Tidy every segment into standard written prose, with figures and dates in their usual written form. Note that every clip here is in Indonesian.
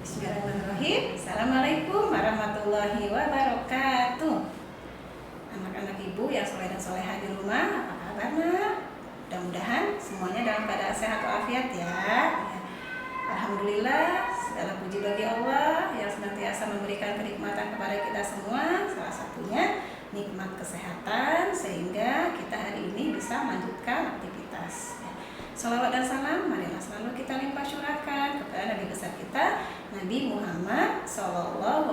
Bismillahirrahmanirrahim. Assalamualaikum warahmatullahi wabarakatuh. Anak-anak ibu yang soleh dan soleha di rumah, apa kabar nak? Mudah-mudahan semuanya dalam keadaan sehat walafiat ya. Alhamdulillah, segala puji bagi Allah yang senantiasa memberikan kenikmatan kepada kita semua. Salah satunya nikmat kesehatan sehingga kita hari ini bisa melanjutkan aktivitas. Salawat dan salam marilah selalu kita limpah curahkan kepada Nabi besar kita Nabi Muhammad SAW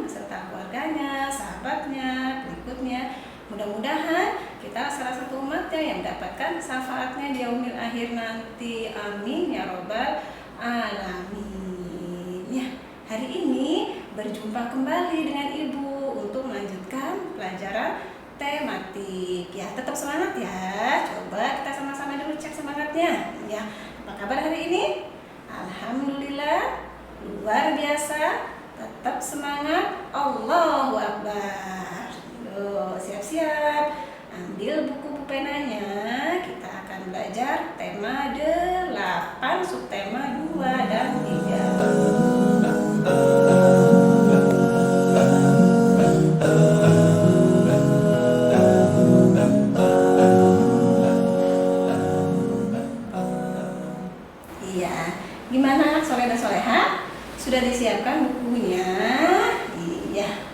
beserta keluarganya, sahabatnya, pengikutnya. Mudah-mudahan kita salah satu umatnya yang mendapatkan syafaatnya di yaumil akhir nanti. Amin ya robbal alamin. Ya, hari ini berjumpa kembali dengan ibu untuk melanjutkan pelajaran tematik. Ya, tetap semangat ya. Coba kita sama-sama dulu cek semangatnya. Ya, apa kabar hari ini? Alhamdulillah, luar biasa. Tetap semangat. Allahu Akbar. Yuk, siap-siap. Ambil buku penanya. Kita akan belajar tema 8, subtema 2 dan 3. Gimana soleh dan soleha? Sudah disiapkan bukunya? Iya.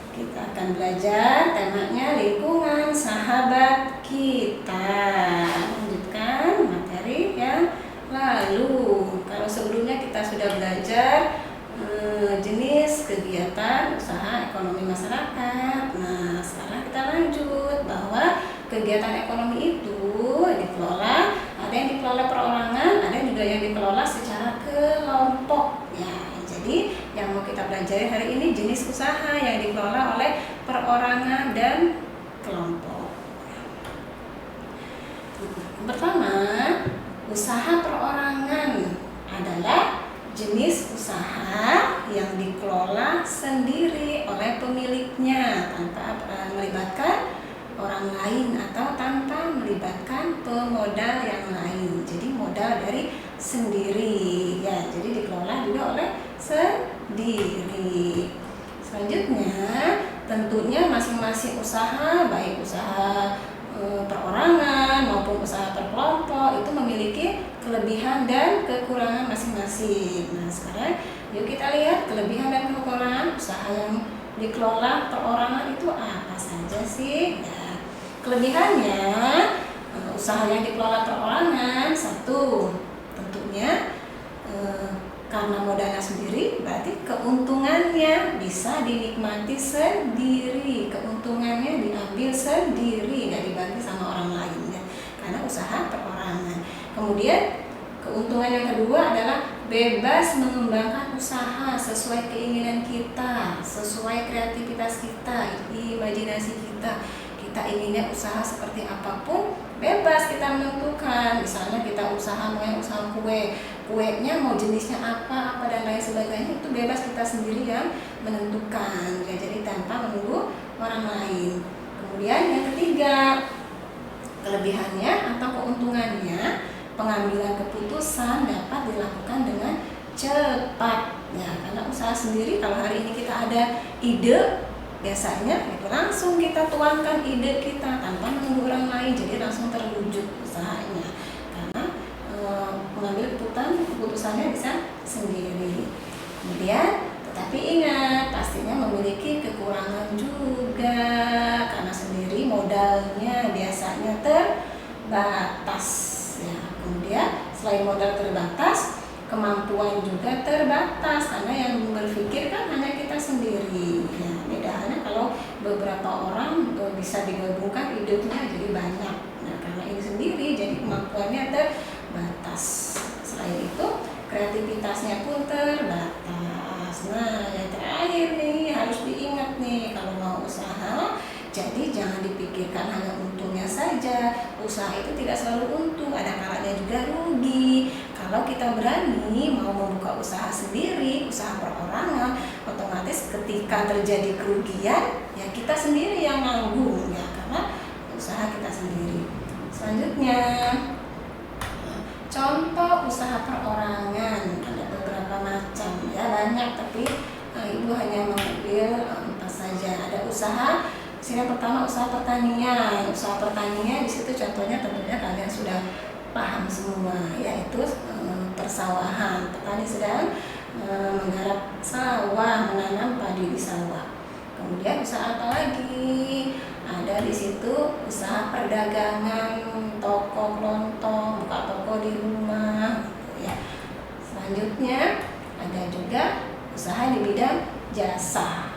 Kita akan belajar temanya lingkungan sahabat kita. Lanjutkan materi yang lalu. Kalau sebelumnya kita sudah belajar jenis kegiatan usaha ekonomi masyarakat. Nah, sekarang kita lanjut bahwa kegiatan ekonomi itu dikelola, ada yang dikelola perorangan, ada juga yang dikelola secara kelompok. Ya, jadi yang mau kita pelajari hari ini jenis usaha yang dikelola oleh perorangan dan kelompok. Pertama, usaha perorangan adalah jenis usaha yang dikelola sendiri oleh pemiliknya tanpa melibatkan orang lain atau tanpa melibatkan pemodal yang lain. Jadi modal dari sendiri ya. Jadi dikelola juga oleh sendiri. Selanjutnya, tentunya masing-masing usaha, baik usaha perorangan maupun usaha perkelompok itu memiliki kelebihan dan kekurangan masing-masing. Nah, sekarang yuk kita lihat kelebihan dan kekurangan usaha yang dikelola perorangan itu apa saja sih? Ya, kelebihannya usaha yang dikelola perorangan, satu, tentunya karena modalnya sendiri berarti keuntungannya bisa dinikmati sendiri, keuntungannya diambil sendiri, nggak dibagi sama orang lain ya, karena usaha perorangan. Kemudian keuntungan yang kedua adalah bebas mengembangkan usaha sesuai keinginan kita, sesuai kreativitas kita, imajinasi kita. Kita inginnya usaha seperti apapun, bebas kita menentukan. Misalnya kita usaha kue, kuenya mau jenisnya apa dan lain sebagainya, itu bebas kita sendiri yang menentukan. Ya, jadi tanpa menunggu orang lain. Kemudian yang ketiga, kelebihannya atau keuntungannya, pengambilan keputusan dapat dilakukan dengan cepat. Ya, karena usaha sendiri, kalau hari ini kita ada ide, biasanya itu langsung kita tuangkan ide kita tanpa menunggu orang lain, jadi langsung terwujud usahanya karena mengambil keputusannya bisa sendiri. Kemudian tetapi ingat, pastinya memiliki kekurangan juga karena sendiri modalnya biasanya terbatas ya. Kemudian selain modal terbatas, kemampuan juga terbatas karena yang berpikir kan hanya kita sendiri ya. Bedanya kalau beberapa orang bisa digabungkan idenya jadi banyak. Nah, karena ini sendiri jadi kemampuannya terbatas. Selain itu kreativitasnya pun terbatas. Nah, yang terakhir nih harus diingat nih kalau mau usaha, jadi jangan dipikirkan hanya untungnya saja. Usaha itu tidak selalu untung, ada kalanya juga rugi. Kalau kita berani mau membuka usaha sendiri, usaha perorangan, otomatis ketika terjadi kerugian, ya kita sendiri yang nanggung ya, karena usaha kita sendiri. Selanjutnya, contoh usaha perorangan ada beberapa macam. Yang pertama usaha pertanian. Usaha pertanian di situ contohnya tentunya kalian sudah paham semua, yaitu persawahan. Petani sedang menggarap sawah, menanam padi di sawah. Kemudian usaha apa lagi? Ada di situ usaha perdagangan, toko kelontong, buka toko di rumah, gitu ya. Selanjutnya ada juga usaha di bidang jasa.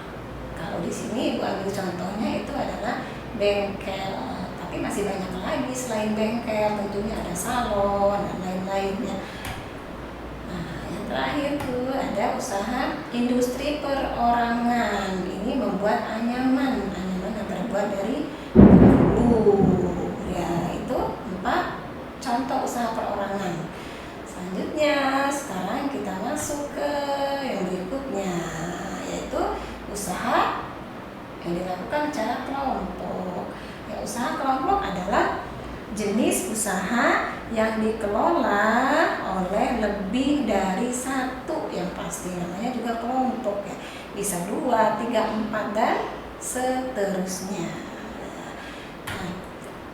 Kalau di sini Ibu ambil contohnya itu adalah bengkel, tapi masih banyak lagi selain bengkel, tentunya ada salon dan lain-lainnya. Nah, yang terakhir tuh ada usaha industri perorangan. Ini membuat anyaman yang terbuat dari bulu. Ya, itu 4 contoh usaha perorangan. Selanjutnya, sekarang kita masuk ke yang berikutnya, yaitu usaha yang dilakukan secara kelompok. Ya, usaha kelompok adalah jenis usaha yang dikelola oleh lebih dari satu, yang pasti namanya juga kelompok ya. Bisa 2, 3, 4 dan seterusnya. Nah,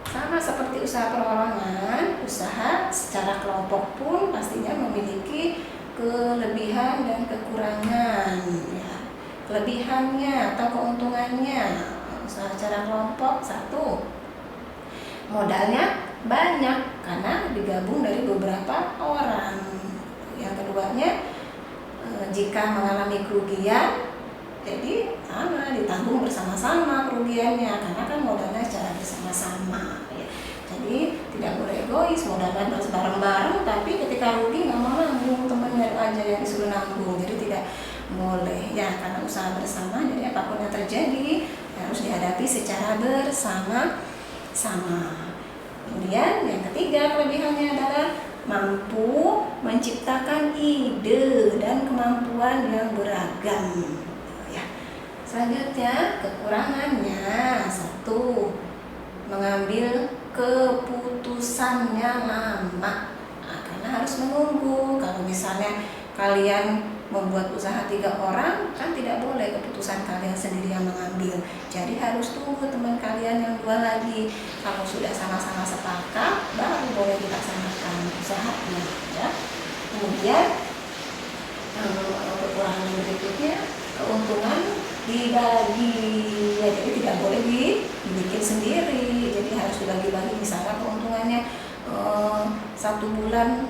sama seperti usaha perorangan, usaha secara kelompok pun pastinya memiliki kelebihan dan kekurangan ya. Kelebihannya atau keuntungannya usaha secara kelompok, 1, modalnya banyak karena digabung dari beberapa orang. Yang keduanya, jika mengalami kerugian, jadi ditanggung bersama-sama kerugiannya karena kan modalnya secara bersama-sama ya. Jadi tidak boleh egois, modalnya bareng-bareng tapi ketika rugi nggak mau nanggung, temennya aja yang disuruh nanggung, jadi tidak boleh ya, karena usaha bersama jadi apapun yang terjadi harus dihadapi secara bersama-sama. Kemudian yang ketiga kelebihannya adalah mampu menciptakan ide dan kemampuan yang beragam ya. Selanjutnya kekurangannya, 1, mengambil keputusannya lama karena harus menunggu. Kalau misalnya kalian membuat usaha 3 orang, kan tidak boleh keputusan kalian sendiri yang mengambil, jadi harus tunggu teman kalian yang 2 lagi. Kalau sudah sama-sama sepakat, baru boleh dilaksanakan usahanya ya. Kemudian kekurangan berikutnya, keuntungan dibagi ya, jadi tidak boleh dibikin sendiri, jadi harus dibagi-bagi. Misalnya keuntungannya 1 bulan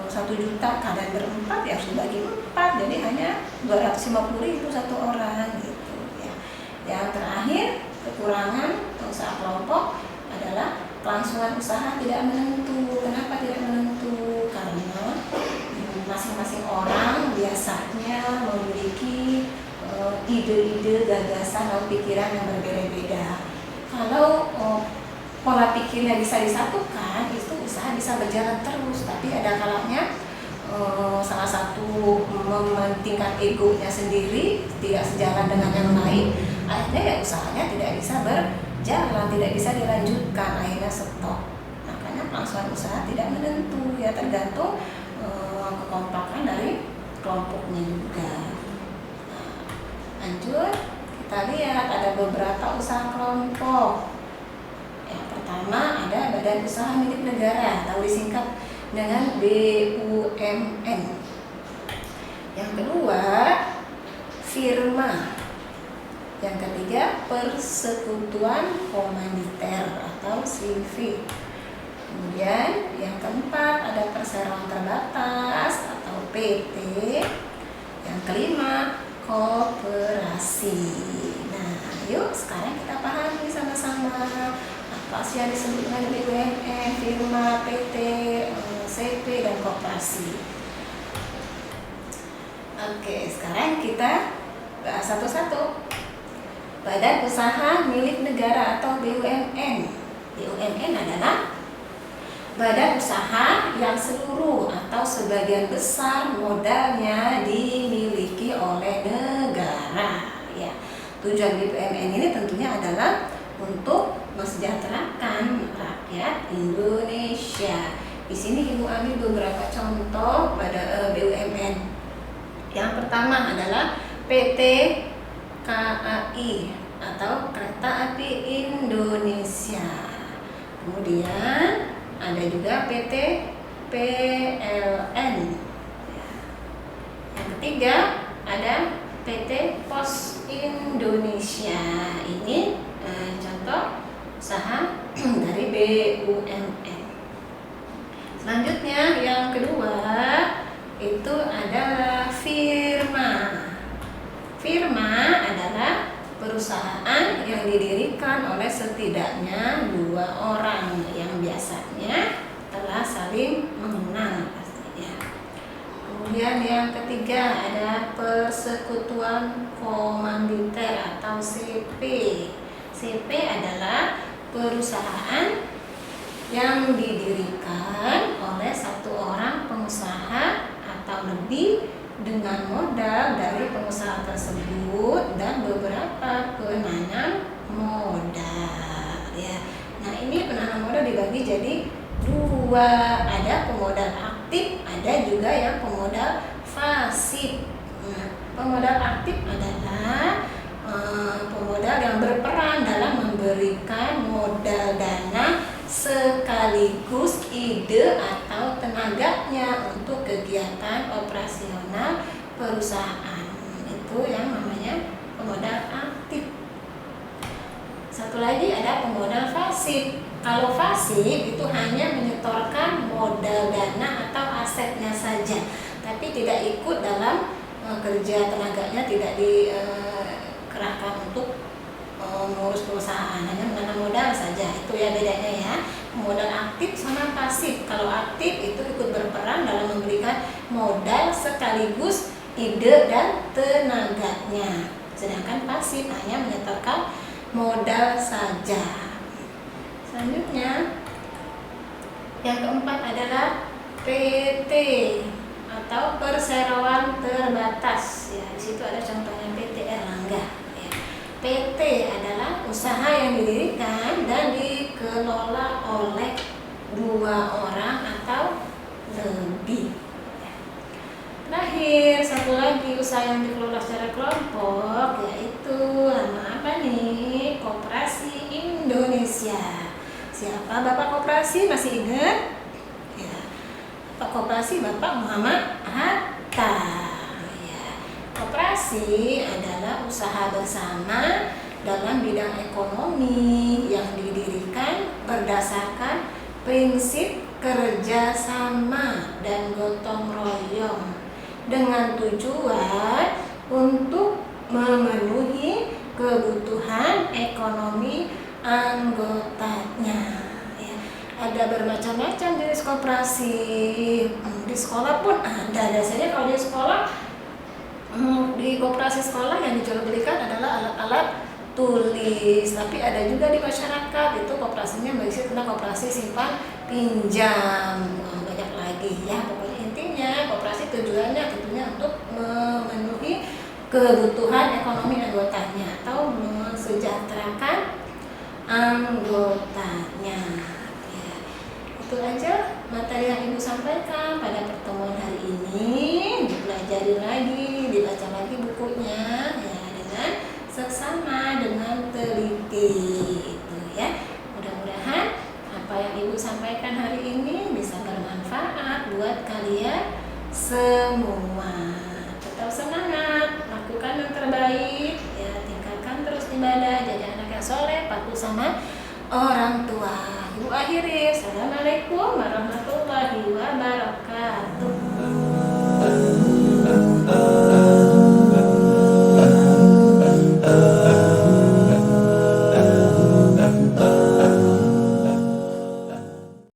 1 juta, kalian ber-4 ya harus dibagi 4, jadi hanya 250.000 satu orang gitu ya. Yang terakhir kekurangan usaha kelompok adalah kelangsungan usaha tidak menentu. Kenapa tidak menentu? Karena masing-masing orang biasanya memiliki ide-ide, gagasan atau pikiran yang berbeda-beda. Kalau pola pikirnya bisa disatukan, itu usaha bisa berjalan terus. Tapi ada kalanya salah satu mementingkan egonya sendiri, tidak sejalan dengan yang lain, akhirnya ya usahanya tidak bisa berjalan, tidak bisa dilanjutkan, akhirnya stop. Makanya kelangsungan usaha tidak menentu ya, tergantung kekompakan dari kelompoknya juga. Lanjut, kita lihat ada beberapa usaha kelompok. Yang pertama ada badan usaha milik negara atau disingkat dengan BUMN. Yang kedua, firma. Yang ketiga, persekutuan komaniter atau CV. Kemudian yang keempat ada perseroan terbatas atau PT. Yang kelima, koperasi. Nah, yuk sekarang kita pahami sama-sama apa sih yang disebut dengan BUMN, firma, PT, CV, dan koperasi. Oke, sekarang kita bahas satu-satu. Badan usaha milik negara atau BUMN. BUMN adalah badan usaha yang seluruh atau sebagian besar modalnya dimiliki oleh negara. Ya, tujuan BUMN ini tentunya adalah untuk mensejahterakan rakyat Indonesia. Di sini Ibu ambil beberapa contoh pada BUMN. Yang pertama adalah PT KAI, atau Kereta Api Indonesia. Kemudian ada juga PT PLN. Yang ketiga ada PT Pos Indonesia. Ini contoh usaha dari BUMN. Selanjutnya yang kedua itu adalah firma. Firma adalah perusahaan yang didirikan oleh setidaknya 2 orang yang biasanya telah saling mengenal pastinya. Kemudian yang ketiga ada persekutuan komanditer atau CP. CP adalah perusahaan yang didirikan oleh 1 orang pengusaha atau lebih dengan modal dari pengusaha tersebut dan beberapa penanam modal ya. Nah, ini penanam modal dibagi jadi 2, ada pemodal aktif, ada juga yang pemodal pasif. Nah, pemodal aktif adalah pemodal yang berperan dalam memberikan modal dana sekaligus ide atau tenaganya untuk kegiatan operasional perusahaan. Itu yang namanya pemodal aktif. Satu lagi ada pemodal pasif. Kalau pasif itu hanya menyetorkan modal dana atau asetnya saja, tapi tidak ikut dalam kerja tenaganya, tidak dikerahkan untuk mengurus perusahaan, hanya menanam modal saja. Itu ya bedanya ya, modal aktif sama pasif. Kalau aktif itu ikut berperan dalam memberikan modal sekaligus ide dan tenaganya, sedangkan pasif hanya menyetorkan modal saja. Selanjutnya yang keempat adalah PT atau perseroan terbatas ya. Di situ ada contohnya PT Erlangga. PT adalah usaha yang didirikan dan dikelola oleh 2 orang atau lebih. Terakhir, satu lagi usaha yang dikelola secara kelompok, yaitu nama apa nih? Koperasi Indonesia. Siapa Bapak Koperasi? Masih ingat? Ya, Bapak Koperasi Bapak Muhammad Hatta. Koperasi adalah usaha bersama dalam bidang ekonomi yang didirikan berdasarkan prinsip kerjasama dan gotong royong dengan tujuan untuk memenuhi kebutuhan ekonomi anggotanya. Ya, ada bermacam-macam jenis koperasi. Di sekolah pun ada. Biasanya kalau di sekolah, di koperasi sekolah yang dijual belikan adalah alat-alat tulis, tapi ada juga di masyarakat itu koperasinya berisi tentang koperasi simpan pinjam. Banyak lagi ya, pokoknya intinya koperasi tujuannya tentunya untuk memenuhi kebutuhan ekonomi anggotanya atau mensejahterakan anggotanya ya. Itu aja materi yang Ibu sampaikan pada pertemuan hari ini. Dipelajari lagi, dibaca lagi bukunya ya, dengan seksama, dengan teliti itu ya. Mudah-mudahan apa yang Ibu sampaikan hari ini bisa bermanfaat buat kalian semua. Tetap semangat, lakukan yang terbaik ya, tingkatkan terus ibadah, jadi anak yang soleh, patuh sama orang tua. Ibu akhiri, assalamualaikum warahmatullahi wabarakatuh.